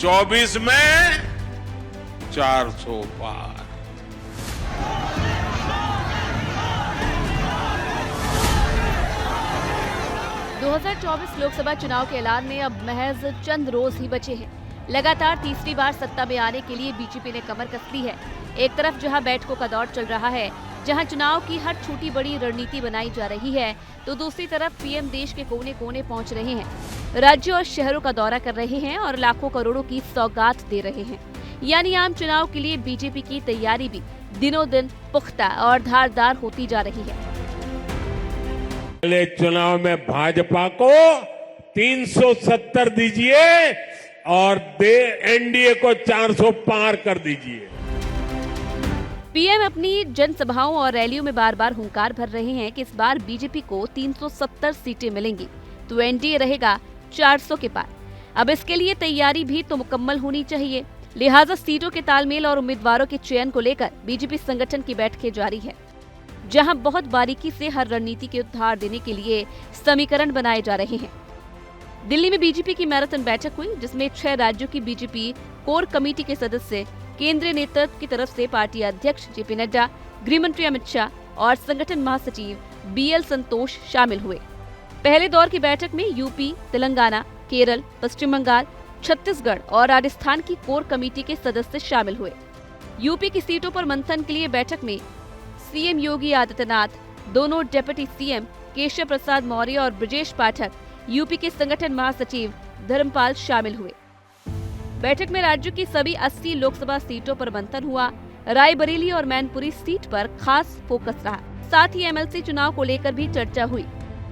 24 में 400 पार। ...2024 लोकसभा चुनाव के ऐलान में अब महज चंद रोज ही बचे हैं। लगातार तीसरी बार सत्ता में आने के लिए बीजेपी ने कमर कस ली है। एक तरफ जहां बैठकों का दौर चल रहा है, जहां चुनाव की हर छोटी बड़ी रणनीति बनाई जा रही है, तो दूसरी तरफ पीएम देश के कोने कोने पहुंच रहे हैं, राज्यों और शहरों का दौरा कर रहे हैं और लाखों करोड़ों की सौगात दे रहे हैं। यानी आम चुनाव के लिए बीजेपी की तैयारी भी दिनों दिन पुख्ता और धारदार होती जा रही है। अगले चुनाव में भाजपा को 370 दीजिए और एनडीए को 400 पार कर दीजिए। पीएम अपनी जनसभाओं और रैलियों में बार बार हुंकार भर रहे हैं कि इस बार बीजेपी को 370 सीटें मिलेंगी तो एनडीए रहेगा 400 के पार। अब इसके लिए तैयारी भी तो मुकम्मल होनी चाहिए। लिहाजा सीटों के तालमेल और उम्मीदवारों के चयन को लेकर बीजेपी संगठन की बैठकें जारी है, जहां बहुत बारीकी से हर रणनीति के उद्धार देने के लिए समीकरण बनाए जा रहे हैं। दिल्ली में बीजेपी की मैराथन बैठक हुई, जिसमें 6 राज्यों की बीजेपी कोर कमेटी के सदस्य, केंद्रीय नेतृत्व की तरफ से पार्टी अध्यक्ष जेपी नड्डा, गृह मंत्री अमित शाह और संगठन महासचिव बीएल संतोष शामिल हुए। पहले दौर की बैठक में यूपी, तेलंगाना, केरल, पश्चिम बंगाल, छत्तीसगढ़ और राजस्थान की कोर कमेटी के सदस्य शामिल हुए। यूपी की सीटों पर मंथन के लिए बैठक में सीएम योगी आदित्यनाथ, दोनों डिप्टी सीएम केशव प्रसाद मौर्य और ब्रजेश पाठक, यूपी के संगठन महासचिव धर्मपाल शामिल हुए। बैठक में राज्य की सभी 80 लोकसभा सीटों पर मंथन हुआ। रायबरेली और मैनपुरी सीट पर खास फोकस रहा। साथ ही एमएलसी चुनाव को लेकर भी चर्चा हुई।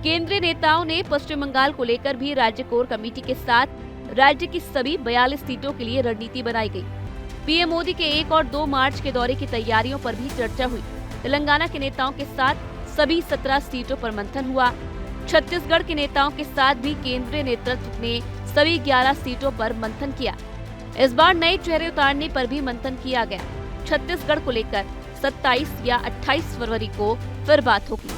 केंद्रीय नेताओं ने पश्चिम बंगाल को लेकर भी राज्य कोर कमेटी के साथ राज्य की सभी 42 सीटों के लिए रणनीति बनाई गई। पीएम मोदी के 1 और 2 मार्च के दौरे की तैयारियों पर भी चर्चा हुई। तेलंगाना के नेताओं के साथ सभी 17 सीटों पर मंथन हुआ। छत्तीसगढ़ के नेताओं के साथ भी केंद्रीय नेतृत्व ने सभी 11 सीटों पर मंथन किया। इस बार नए चेहरे उतारने पर भी मंथन किया गया। छत्तीसगढ़ को लेकर 27 या 28 फरवरी को फिर बात होगी।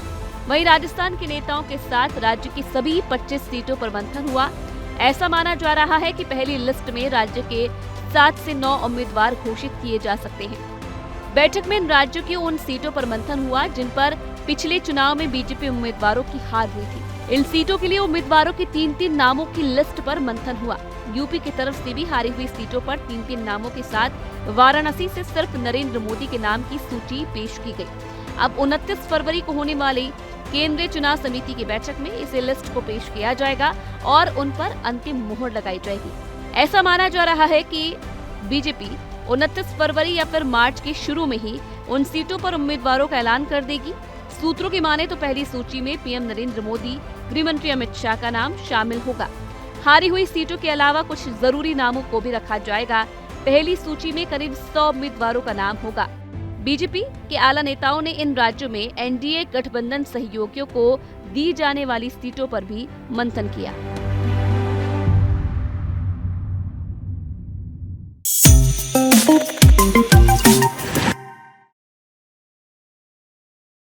वहीं राजस्थान के नेताओं के साथ राज्य की सभी 25 सीटों पर मंथन हुआ। ऐसा माना जा रहा है कि पहली लिस्ट में राज्य के 7 से 9 उम्मीदवार घोषित किए जा सकते हैं। बैठक में इन राज्यों की उन सीटों पर मंथन हुआ जिन पर पिछले चुनाव में बीजेपी उम्मीदवारों की हार हुई थी। इन सीटों के लिए उम्मीदवारों की 3-3 नामों की लिस्ट पर मंथन हुआ। यूपी की तरफ से भी हारी हुई सीटों पर 3-3 नामों के साथ वाराणसी से सिर्फ नरेंद्र मोदी के नाम की सूची पेश की गई। अब 29 फरवरी को होने वाली केंद्रीय चुनाव समिति की बैठक में इसे लिस्ट को पेश किया जाएगा और उन पर अंतिम मुहर लगाई जाएगी। ऐसा माना जा रहा है कि बीजेपी 29 फरवरी या फिर मार्च के शुरू में ही उन सीटों पर उम्मीदवारों का ऐलान कर देगी। सूत्रों की माने तो पहली सूची में पीएम नरेंद्र मोदी, गृह मंत्री अमित शाह का नाम शामिल होगा। हारी हुई सीटों के अलावा कुछ जरूरी नामों को भी रखा जाएगा। पहली सूची में करीब 100 उम्मीदवारों का नाम होगा। बीजेपी के आला नेताओं ने इन राज्यों में एनडीए गठबंधन सहयोगियों को दी जाने वाली सीटों पर भी मंथन किया।